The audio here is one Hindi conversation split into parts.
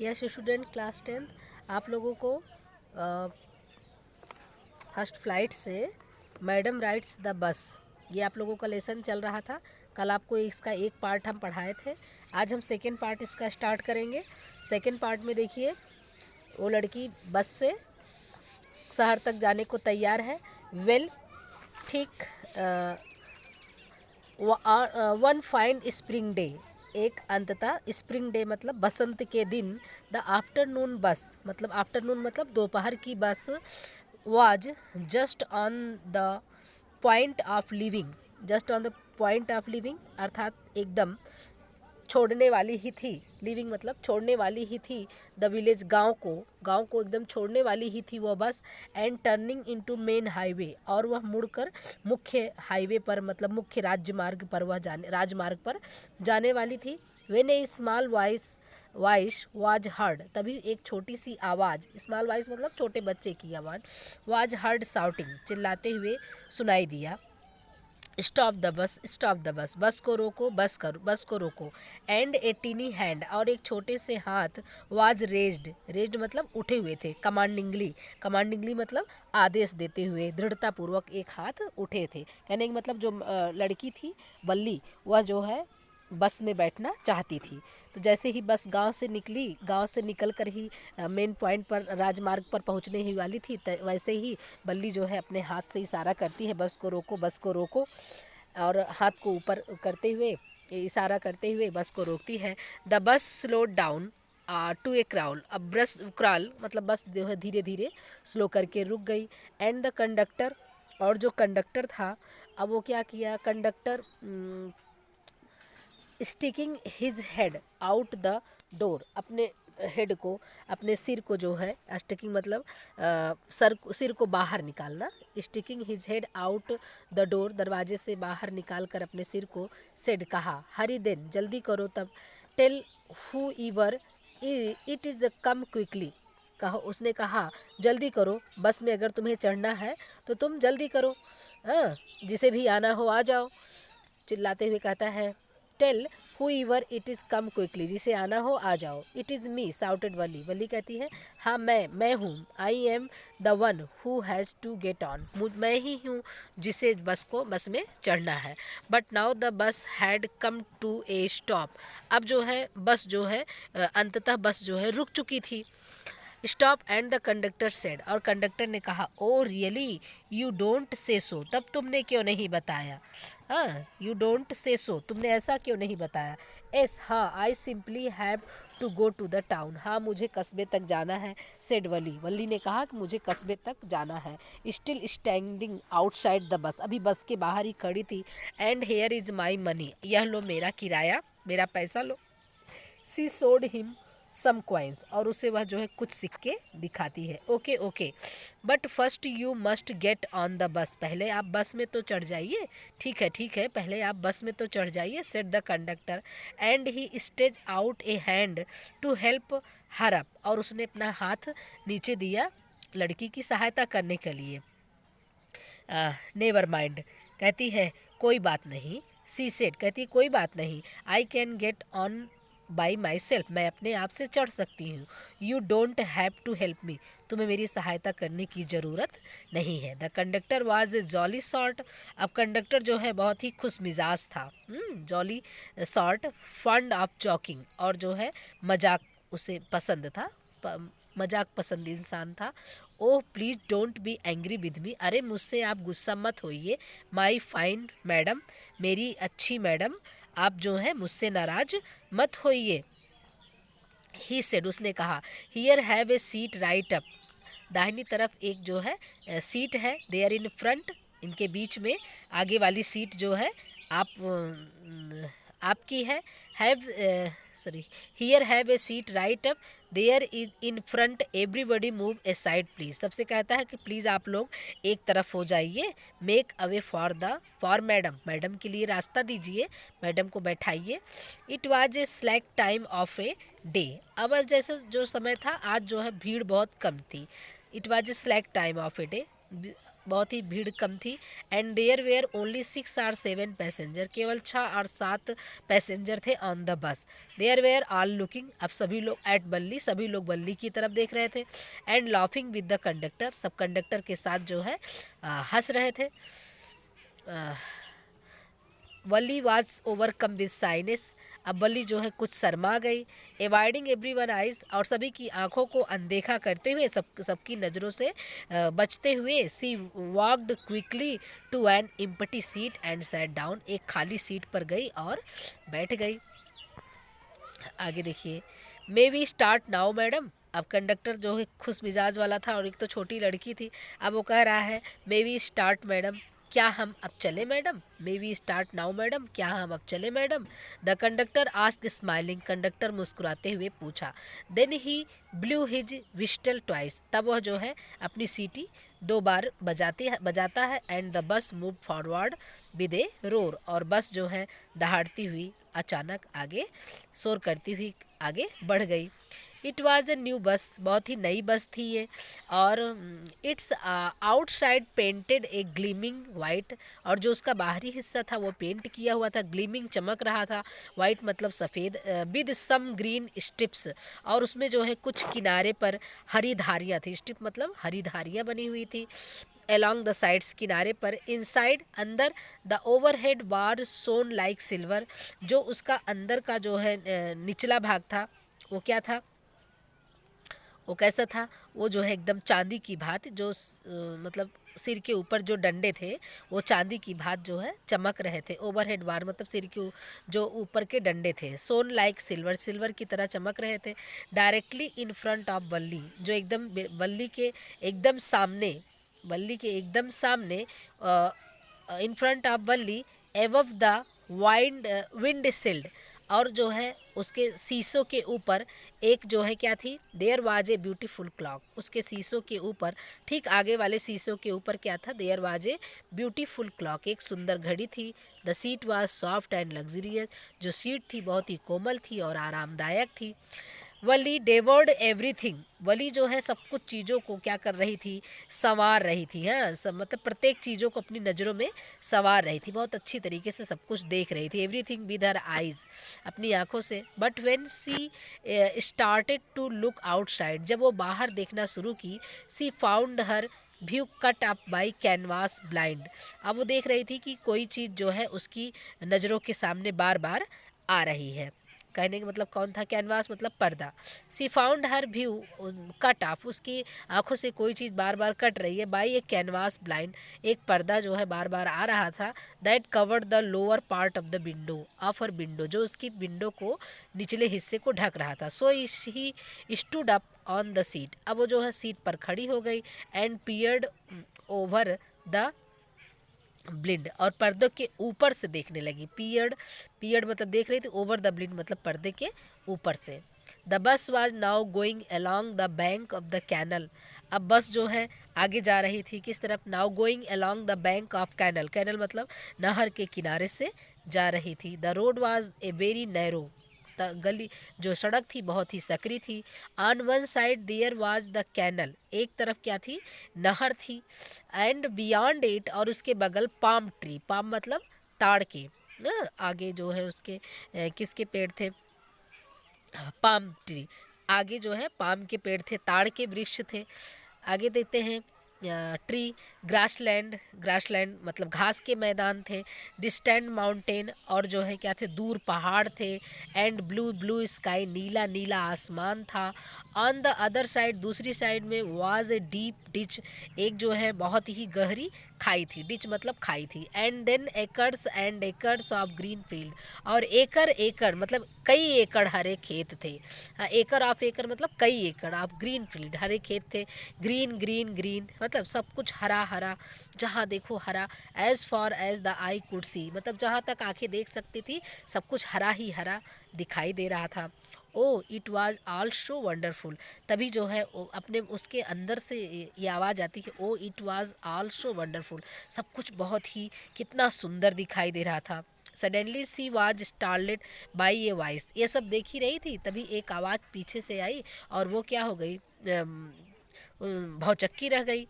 यस स्टूडेंट क्लास 10th आप लोगों को फर्स्ट फ्लाइट से मैडम राइड्स द बस, ये आप लोगों का लेसन चल रहा था। कल आपको इसका एक पार्ट हम पढ़ाए थे। आज हम सेकेंड पार्ट इसका स्टार्ट करेंगे। सेकेंड पार्ट में देखिए, वो लड़की बस से शहर तक जाने को तैयार है। वेल, ठीक वन फाइन स्प्रिंग डे, एक अंततः स्प्रिंग डे मतलब बसंत के दिन, द आफ्टरनून बस मतलब आफ्टरनून मतलब दोपहर की बस, was just on the point of living, just on the point of living अर्थात एकदम छोड़ने वाली ही थी। लिविंग मतलब छोड़ने वाली ही थी। द विलेज, गांव को एकदम छोड़ने वाली ही थी वह बस। And turning into main highway, और वह मुड़कर मुख्य हाईवे पर मतलब मुख्य राजमार्ग पर जाने वाली थी। When A small voice was heard, तभी एक छोटी सी आवाज़, स्मॉल वॉइस मतलब छोटे बच्चे की आवाज़, वाज हर्ड शाउटिंग, चिल्लाते हुए सुनाई दिया। Stop the bus, stop the bus, बस को रोको, बस को रोको। एंड ए टीनी हैंड, और एक छोटे से हाथ, वाज रेज्ड मतलब उठे हुए थे। कमांडिंगली मतलब आदेश देते हुए, दृढ़तापूर्वक एक हाथ उठे थे। कहने का मतलब जो लड़की थी बल्ली, वह जो है बस में बैठना चाहती थी। तो जैसे ही बस गांव से निकल कर ही मेन पॉइंट पर, राजमार्ग पर पहुंचने ही वाली थी, वैसे ही बल्ली जो है अपने हाथ से इशारा करती है, बस को रोको, बस को रोको, और हाथ को ऊपर करते हुए, इशारा करते हुए बस को रोकती है। The bus slowed down to a crawl, अब बस क्रॉल मतलब बस जो है धीरे धीरे स्लो करके रुक गई। एंड द कंडक्टर, और जो कंडक्टर था, अब वो क्या किया conductor, sticking his head out the door, अपने हेड को, अपने सिर को जो है, स्टिकिंग मतलब सिर को बाहर निकालना, sticking his head out the door, दरवाजे से बाहर निकाल कर अपने सिर को, सेड कहा, हरी देन जल्दी करो तब, tell whoever it is the come quickly, कहा, उसने कहा जल्दी करो, बस में अगर तुम्हें चढ़ना है तो तुम जल्दी करो, हाँ, जिसे भी आना हो आ जाओ, चिल्लाते हुए कहता है। Tell whoever it is come quickly, जिसे आना हो आ जाओ। It is me shouted Valli कहती है, हाँ मैं हूँ। I am the one who has to get on, मैं ही हूँ जिसे बस में चढ़ना है। But now the bus had come to a stop, अब जो है बस जो है अंततः बस जो है रुक चुकी थी। Stop and the conductor said, और कंडक्टर ने कहा, oh really you don't say सो, तब तुमने क्यों नहीं बताया, हाँ, यू डोंट से सो, तुमने ऐसा क्यों नहीं बताया। एस, हाँ, I simply have to go to the town, हाँ मुझे कस्बे तक जाना है। सेड वली ने कहा कि मुझे कस्बे तक जाना है। Still standing outside the bus, अभी बस के बाहर ही खड़ी थी। And here is my money, यह लो मेरा किराया, मेरा पैसा लो। सी सोड हिम सम कॉइन्स, और उसे वह जो है कुछ सिक्के दिखाती है। Okay okay, but first you must get on the बस, पहले आप बस में तो चढ़ जाइए। ठीक है, पहले आप बस में तो चढ़ जाइए, said the conductor. And he stage out a hand to help her up, और उसने अपना हाथ नीचे दिया लड़की की सहायता करने के लिए। नेवर माइंड, कहती है कोई बात नहीं। सी सेड, कहती है कोई बात नहीं। I can get on by myself, मैं अपने आप से चढ़ सकती हूँ। You don't have to help me, तुम्हें मेरी सहायता करने की ज़रूरत नहीं है। The conductor was a jolly sort, अब कंडक्टर जो है बहुत ही खुश मिजाज था। Jolly sort, fond of joking, और जो है मजाक उसे पसंद था, मजाक पसंद इंसान था। Oh please don't be angry with me, अरे मुझसे आप गुस्सा मत होइए। माई फाइन मैडम, मेरी अच्छी मैडम, आप जो हैं मुझसे नाराज मत होइए। ही सेड, उसने कहा, here have a seat right up, दाहिनी तरफ एक जो है सीट है। देयर इन फ्रंट, इनके बीच में आगे वाली सीट जो है आपकी है। Have sorry, here have a seat right up, there is in front, everybody move aside please, सबसे कहता है कि प्लीज़ आप लोग एक तरफ हो जाइए। Make away for madam, madam के लिए रास्ता दीजिए, मैडम को बैठाइए। It was a slack time of a day, अब जैसे जो समय था आज जो है भीड़ बहुत कम थी। It was a slack time of a day, बहुत ही भीड़ कम थी। And there were only 6 or 7 passenger, केवल 6 और 7 पैसेंजर थे on the bus. There were all looking, अब सभी लोग एट बल्ली, सभी लोग बल्ली की तरफ देख रहे थे। And laughing with the conductor, सब कंडक्टर के साथ जो है हंस रहे थे। वली वाज ओवरकम विद साइनेस, अब वली जो है कुछ शर्मा गई। एवॉइडिंग एवरीवन आइज, और सभी की आंखों को अनदेखा करते हुए, सबकी नज़रों से बचते हुए, she walked quickly to an empty seat and sat down, एक खाली सीट पर गई और बैठ गई। आगे देखिए, may we start now madam, अब कंडक्टर जो है खुश मिजाज वाला था और एक तो छोटी लड़की थी, अब वो कह रहा है मे वी स्टार्ट मैडम, क्या हम अब चले madam, may we start now madam, क्या हम अब चले madam. The conductor asked smiling, conductor मुस्कुराते हुए पूछा। Then he blew his whistle twice, तब वह जो है अपनी सीटी 2 बार बजाता है। And the bus move forward with A roar, और बस जो है दहाड़ती हुई अचानक आगे शोर करती हुई आगे बढ़ गई। It was a new bus, बहुत ही नई बस थी ये, और it's outside painted A gleaming white, और जो उसका बाहरी हिस्सा था वो पेंट किया हुआ था, ग्लीमिंग चमक रहा था, वाइट मतलब सफ़ेद, विद सम ग्रीन स्ट्रिप्स, और उसमें जो है कुछ किनारे पर हरी धारियाँ थी, स्ट्रिप मतलब हरी धारियाँ बनी हुई थी along the sides, किनारे पर। इनसाइड अंदर, the overhead bar shone like silver, जो उसका अंदर का जो है निचला भाग था वो क्या था, वो कैसा था, वो जो है एकदम चांदी की भांति, जो मतलब सिर के ऊपर जो डंडे थे वो चांदी की भांति जो है चमक रहे थे। ओवरहेड बार मतलब सिर के जो ऊपर के डंडे थे, सोन लाइक सिल्वर, सिल्वर की तरह चमक रहे थे। डायरेक्टली इन फ्रंट ऑफ वल्ली, जो एकदम वल्ली के एकदम सामने, वल्ली के एकदम सामने, in front of Valli, above the wind windshield, और जो है उसके शीशों के ऊपर एक जो है क्या थी, there was a beautiful clock, उसके शीशों के ऊपर, ठीक आगे वाले शीशों के ऊपर क्या था, there was a beautiful clock, एक सुंदर घड़ी थी। The seat was soft and luxurious, जो सीट थी बहुत ही कोमल थी और आरामदायक थी। वली डेवर्ड एवरीथिंग, वली जो है सब कुछ चीज़ों को क्या कर रही थी, संवार रही थी। हाँ, सब मतलब प्रत्येक चीज़ों को अपनी नज़रों में संवार रही थी, बहुत अच्छी तरीके से सब कुछ देख रही थी। एवरीथिंग विद हर आइज़, अपनी आँखों से। But when she started to look outside, जब वो बाहर देखना शुरू की, she found her view cut up by canvas blind, अब वो देख रही थी कि कोई चीज़ जो है उसकी नज़रों के सामने बार बार आ रही है। कहने का मतलब कौन था, कैनवास मतलब पर्दा। She found her view cut off, उसकी आंखों से कोई चीज़ बार बार कट रही है। बाई ए कैनवास ब्लाइंड, एक पर्दा जो है बार बार आ रहा था। That covered the lower part of the window, of her window, जो उसकी विंडो को निचले हिस्से को ढक रहा था। So she stood up on the seat, अब वो जो है सीट पर खड़ी हो गई। And peered over the blind, और पर्दों के ऊपर से देखने लगी। पियर्ड मतलब देख रही थी, ओवर द ब्लिंड मतलब पर्दे के ऊपर से। The bus was now going along the bank of the canal, अब बस जो है आगे जा रही थी किस तरफ, now going along the bank of canal, canal मतलब नहर के किनारे से जा रही थी। The road was a very narrow, गली जो सड़क थी बहुत ही सकरी थी। On one side there was the canal, एक तरफ क्या थी, नहर थी। एंड बियॉन्ड इट, और उसके बगल पाम ट्री, पाम मतलब ताड़ के ना, आगे जो है उसके किसके पेड़ थे, पाम ट्री, आगे जो है पाम के पेड़ थे, ताड़ के वृक्ष थे। आगे देखते हैं ट्री, ग्रासलैंड, ग्रासलैंड मतलब घास के मैदान थे। डिस्टेंट माउंटेन, और जो है क्या थे, दूर पहाड़ थे। एंड ब्लू ब्लू स्काई, नीला नीला आसमान था। ऑन द अदर साइड, दूसरी साइड में, वाज ए डीप डिच, एक जो है बहुत ही गहरी खाई थी, डिच मतलब खाई थी। And then acres and acres of green field, और एकड़ एकड़ मतलब कई एकड़ हरे खेत थे। एकड़ ऑफ एकड़ मतलब कई एकड़ ऑफ ग्रीन फील्ड, हरे खेत थे। ग्रीन ग्रीन ग्रीन मतलब सब कुछ हरा हरा, जहाँ देखो हरा। As far as the eye could see, मतलब जहाँ तक आंखें देख सकती थी सब कुछ हरा ही हरा दिखाई दे रहा था। ओ इट वॉज आल्सो वंडरफुल, तभी जो है अपने उसके अंदर से ये आवाज़ आती है, ओ इट वॉज आल्सो वंडरफुल, सब कुछ बहुत ही कितना सुंदर दिखाई दे रहा था। Suddenly she was startled by a voice, ये सब देख ही रही थी, तभी एक आवाज़ पीछे से आई और वो क्या हो गई, भौचक्की रह गई।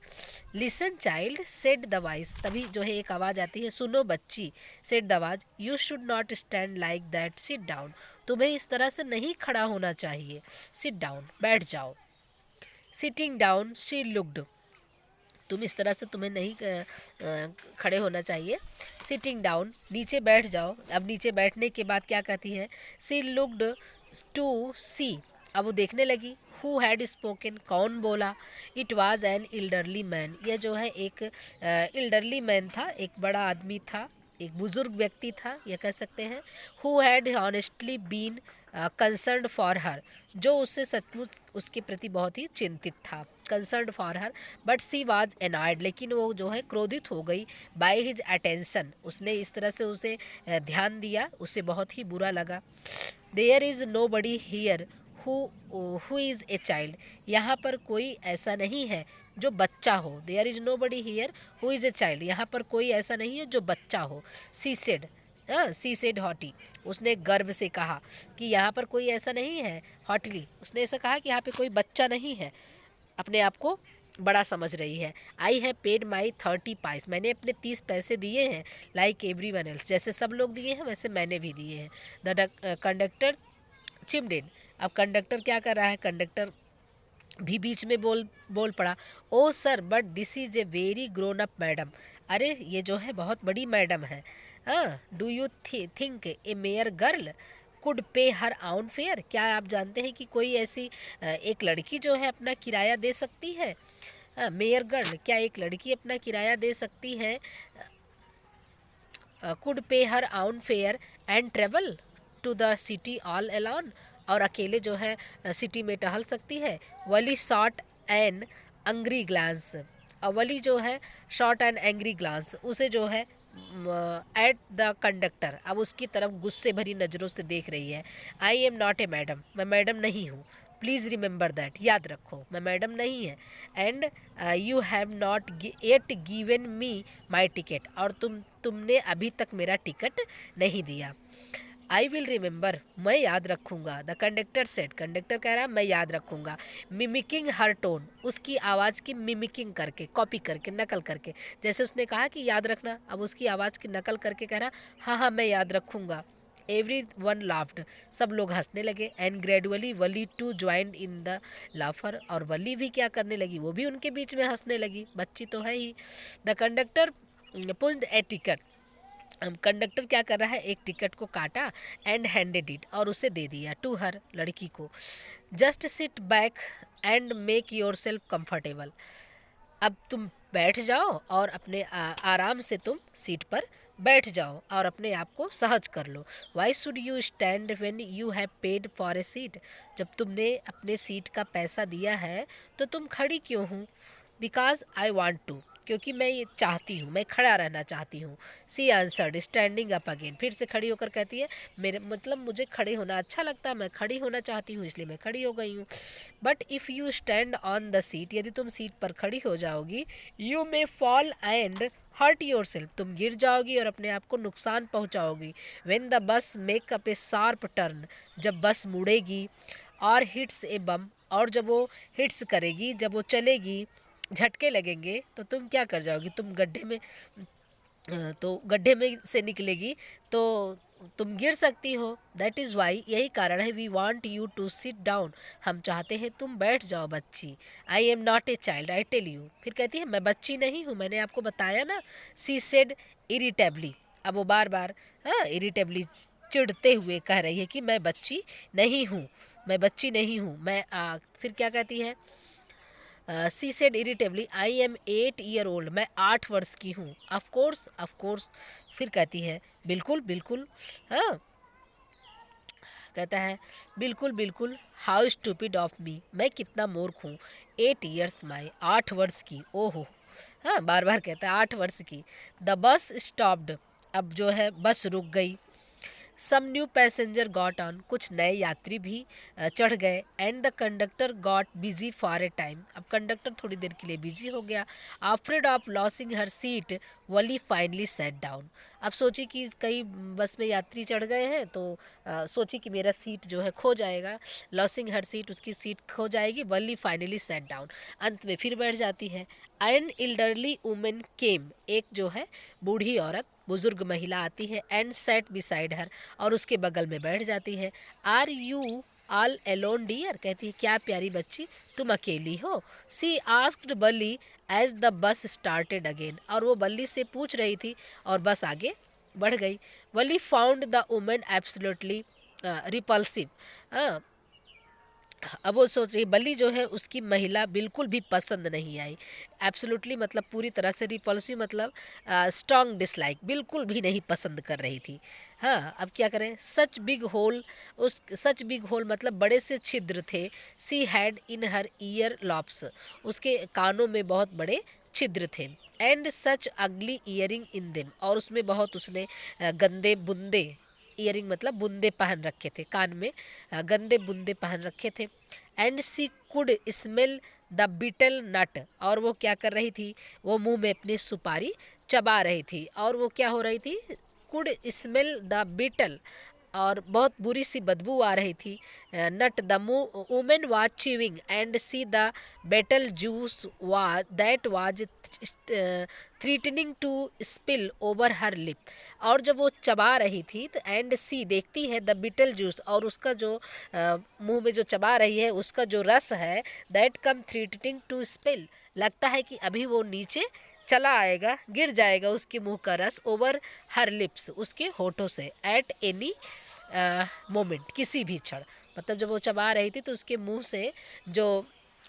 Listen child said the voice, तभी जो है एक आवाज़ आती है, सुनो बच्ची, सेड द आवाज, you should not stand like that, sit down, तुम्हें इस तरह से नहीं खड़ा होना चाहिए, सिट डाउन, बैठ जाओ। सिटिंग डाउन शी लुक्ड, तुम इस तरह से तुम्हें नहीं खड़े होना चाहिए। सिटिंग डाउन, नीचे बैठ जाओ। अब नीचे बैठने के बाद क्या कहती है, सी लुक्ड टू सी, अब वो देखने लगी। हु हैड स्पोकन, कौन बोला। इट वॉज एन इल्डरली मैन, यह जो है एक इल्डरली मैन था, एक बड़ा आदमी था, एक बुजुर्ग व्यक्ति था, यह कह सकते हैं। Who had honestly been concern for her, जो उससे सचमुच उसके प्रति बहुत ही चिंतित था, concern for her, but she was annoyed, लेकिन वो जो है क्रोधित हो गई, बाय हिज अटेंशन, उसने इस तरह से उसे ध्यान दिया, उसे बहुत ही बुरा लगा। There is nobody here who is a child, यहाँ पर कोई ऐसा नहीं है जो बच्चा हो। There is nobody here who is a child, यहाँ पर कोई ऐसा नहीं है जो बच्चा हो। सी सेड हॉटी, उसने गर्व से कहा कि यहाँ पर कोई ऐसा नहीं है। हॉटली, उसने ऐसा कहा कि यहाँ पे कोई बच्चा नहीं है, अपने आप को बड़ा समझ रही है। I have paid my 30 price, मैंने अपने 30 पैसे दिए हैं। लाइक एवरी वन एल्स, जैसे सब लोग दिए हैं वैसे मैंने भी दिए हैं। द कंडक्टर चिम्ड इन, अब कंडक्टर क्या कर रहा है, कंडक्टर भी बीच में बोल पड़ा। Oh sir, but this is a very grown up madam, अरे ये जो है बहुत बड़ी मैडम है। Do you think a mere girl could pay her own fair, क्या आप जानते हैं कि कोई ऐसी एक लड़की जो है अपना किराया दे सकती है। मेयर गर्ल, क्या एक लड़की अपना किराया दे सकती है। Could pay her own fare and travel to the city all alone, और अकेले जो है सिटी में टहल सकती है। Valli short and angry glance, Valli जो है शॉर्ट एंड एंग्री ग्लांस, उसे जो है एट द कंडक्टर, अब उसकी तरफ गुस्से भरी नज़रों से देख रही है। आई एम नॉट ए मैडम, मैं मैडम नहीं हूँ। प्लीज़ रिमेंबर दैट, याद रखो मैं मैडम नहीं है। And you have not yet given me my ticket, और तुमने अभी तक मेरा टिकट नहीं दिया। आई विल रिमेंबर, मैं याद रखूँगा। द कंडक्टर सेट, कंडक्टर कह रहा है मैं याद रखूँगा। मिमिकिंग हर टोन, उसकी आवाज़ की मिमिकिंग करके, कॉपी करके, नकल करके, जैसे उसने कहा कि याद रखना, अब उसकी आवाज़ की नकल करके कह रहा हाँ हाँ मैं याद रखूँगा। एवरी वन लाफ्ड, सब लोग हंसने लगे। And gradually Valli too joined in the laughter, और वली भी क्या करने लगी, वो भी उनके बीच में हंसने लगी, बच्ची तो है ही। The conductor pulled a ticket, conductor क्या कर रहा है, एक टिकट को काटा एंड हैंडेड इट, और उसे दे दिया टू हर, लड़की को। Just sit back and make your self comfortable, अब तुम बैठ जाओ और अपने आराम से तुम सीट पर बैठ जाओ और अपने आप को सहज कर लो। Why should you stand when you have paid for a seat, जब तुमने अपने सीट का पैसा दिया है तो तुम खड़ी क्यों हूँ। बिकॉज आई वॉन्ट टू, क्योंकि मैं ये चाहती हूँ, मैं खड़ा रहना चाहती हूँ। सी आंसर्ड स्टैंडिंग अप अगेन, फिर से खड़ी होकर कहती है मेरे मतलब मुझे खड़े होना अच्छा लगता है, मैं खड़ी होना चाहती हूँ इसलिए मैं खड़ी हो गई हूँ। But if you stand on the seat, यदि तुम सीट पर खड़ी हो जाओगी, you may fall and hurt yourself, तुम गिर जाओगी और अपने आप को नुकसान पहुँचाओगी। When the bus make up a sharp turn, जब बस मुड़ेगी, और हिट्स ए बम, और जब वो हिट्स करेगी, जब वो चलेगी, झटके लगेंगे, तो तुम क्या कर जाओगी, तुम गड्ढे में तो गड्ढे में से निकलेगी तो तुम गिर सकती हो। दैट इज़ वाई, यही कारण है, we want you to sit down, हम चाहते हैं तुम बैठ जाओ बच्ची। I am not a child, I tell you, फिर कहती है मैं बच्ची नहीं हूँ, मैंने आपको बताया ना। सी सेड इरिटेबली, अब वो बार बार इरिटेबली चिढ़ते हुए कह रही है कि मैं बच्ची नहीं हूँ, मैं बच्ची नहीं हूँ। फिर क्या कहती है, she said irritably, I am 8 year old, मैं 8 वर्ष की हूँ। ऑफ कोर्स, फिर कहती है बिल्कुल बिल्कुल, हाँ कहता है बिल्कुल बिल्कुल, हाउ स्टूपिड ऑफ मी, मैं कितना मूर्ख हूँ। 8 ईयर्स माई, 8 वर्ष की, ओहो, हाँ बार बार कहता है 8 वर्ष की। द बस स्टॉप्ड, अब जो है बस रुक गई। Some new passenger got on, कुछ नए यात्री भी चढ़ गए। And the conductor got busy for a time, अब कंडक्टर थोड़ी देर के लिए बिजी हो गया। Afraid of losing her seat Valli finally sat down, अब सोची कि कई बस में यात्री चढ़ गए हैं तो सोची कि मेरा सीट जो है खो जाएगा, लॉसिंग हर सीट, उसकी सीट खो जाएगी। वली फाइनली सेट डाउन, अंत में फिर बैठ जाती है। एन एल्डरली वुमेन केम, एक जो है बूढ़ी औरत, बुजुर्ग महिला आती है। एंड सेट बिसाइड हर, और उसके बगल में बैठ जाती है। Are you all alone dear, कहती है क्या प्यारी बच्ची तुम अकेली हो। She asked Valli as the bus started again, और वो बल्ली से पूछ रही थी और बस आगे बढ़ गई। Valli found the women absolutely repulsive, अब वो सोच रही, बल्ली जो है उसकी महिला बिल्कुल भी पसंद नहीं आई। एब्सोल्युटली मतलब पूरी तरह से, रिपल्सिव मतलब स्ट्रॉन्ग डिसलाइक, बिल्कुल भी नहीं पसंद कर रही थी। हाँ, अब क्या करें। Such big hole, such big hole मतलब बड़े से छिद्र थे। She had in her ear lobes, उसके कानों में बहुत बड़े छिद्र थे। एंड सच अगली ईयरिंग इन देम, और उसमें बहुत उसने गंदे बुंदे, ईयरिंग मतलब बुंदे पहन रखे थे, कान में गंदे बुंदे पहन रखे थे। And she could smell the betel nut, और वो क्या कर रही थी, वो मुंह में अपनी सुपारी चबा रही थी। और वो क्या हो रही थी, कुड स्मेल द बिटल, और बहुत बुरी सी बदबू आ रही थी। Nut the women was chewing and she the betel juice was that was threatening to spill over her lip, और जब वो चबा रही थी तो एंड सी देखती है द बिटल जूस, और उसका जो मुंह में जो चबा रही है उसका जो रस है, दैट कम थ्रीटनिंग टू स्पिल, लगता है कि अभी वो नीचे चला आएगा, गिर जाएगा उसके मुंह का रस, ओवर हर लिप्स, उसके होठों से, एट एनी मोमेंट, किसी भी क्षण, मतलब जब वो चबा रही थी तो उसके मुंह से जो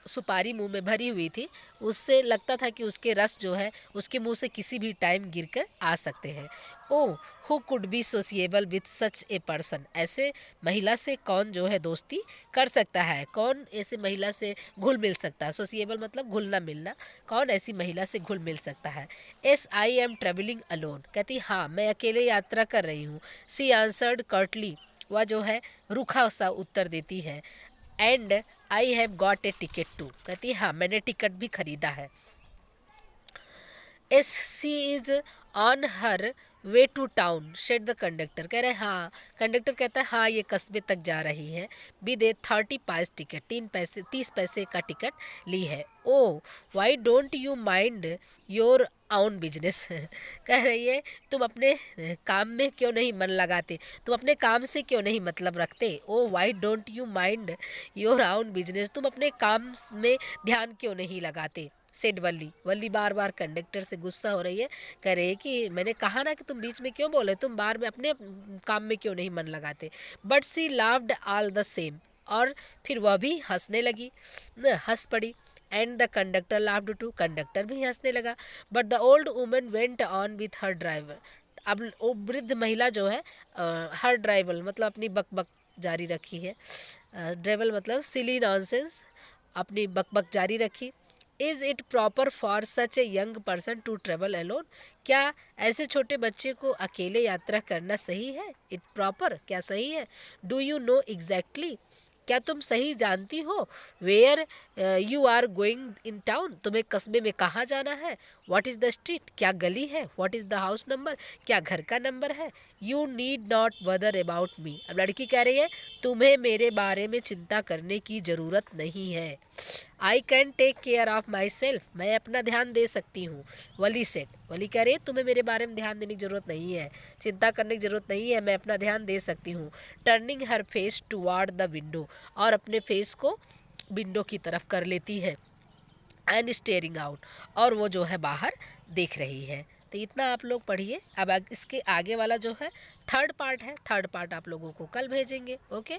सुपारी मुंह में भरी हुई थी उससे लगता था कि उसके रस जो है उसके मुंह से किसी भी टाइम गिरकर आ सकते हैं। Oh who could be sociable with such a person, ऐसे महिला से कौन जो है दोस्ती कर सकता है, कौन ऐसे महिला से घुल मिल सकता है। सोशिएबल मतलब घुलना मिलना, कौन ऐसी महिला से घुल मिल सकता है। S I am travelling alone, कहती हाँ मैं अकेले यात्रा कर रही हूँ। सी आंसर्ड कर्टली, वह जो है रूखा सा उत्तर देती है। And I have got a ticket too, कहती है हाँ मैंने टिकट भी खरीदा है। As she is on her way to town said the conductor, कह रहे हाँ, कंडक्टर कहता है हाँ ये कस्बे तक जा रही है। बी दे 30 पाइस टिकट, 30 पैसे का टिकट ली है। Oh why don't you mind your own business, कह रही है तुम अपने काम में क्यों नहीं मन लगाते, तुम अपने काम से क्यों नहीं मतलब रखते। Oh why don't you mind your own business, तुम अपने काम में ध्यान क्यों नहीं लगाते। सेड वल्ली, वल्ली बार बार कंडक्टर से गुस्सा हो रही है, कह रही है कि मैंने कहा ना कि तुम बीच में क्यों बोले, तुम बार में अपने काम में क्यों नहीं मन लगाते। But she laughed all the same, और फिर वह भी हंसने लगी, हंस पड़ी। And the conductor laughed too, कंडक्टर भी हंसने लगा। But the old woman went on with her driver, अब वो वृद्ध महिला जो है हर ड्राइवर मतलब अपनी बकबक जारी रखी है। ड्राइवर मतलब सिली नॉनसेंस, अपनी बकबक जारी रखी। Is it proper for such a young person to travel alone, क्या ऐसे छोटे बच्चे को अकेले यात्रा करना सही है। इट प्रॉपर क्या सही है। डू यू नो एग्जैक्टली, क्या तुम सही जानती हो। Where you are going in town, तुम्हें कस्बे में कहाँ जाना है। व्हाट इज़ द स्ट्रीट, क्या गली है। What is the house number, क्या घर का नंबर है। यू नीड नॉट बदर अबाउट मी, अब लड़की कह रही है तुम्हें मेरे बारे में चिंता करने की ज़रूरत नहीं है। I can take care of myself, मैं अपना ध्यान दे सकती हूँ। वली सेट, वली कह रही है तुम्हें मेरे बारे में ध्यान देने की ज़रूरत नहीं है, चिंता करने की ज़रूरत नहीं है, मैं अपना ध्यान दे सकती हूँ। Turning her face toward the window, और अपने फेस को विंडो की तरफ कर लेती है। एंड स्टेयरिंग आउट, और वो जो है बाहर देख रही है। तो इतना आप लोग पढ़िए। अब इसके आगे वाला जो है थर्ड पार्ट है, थर्ड पार्ट आप लोगों को कल भेजेंगे। ओके।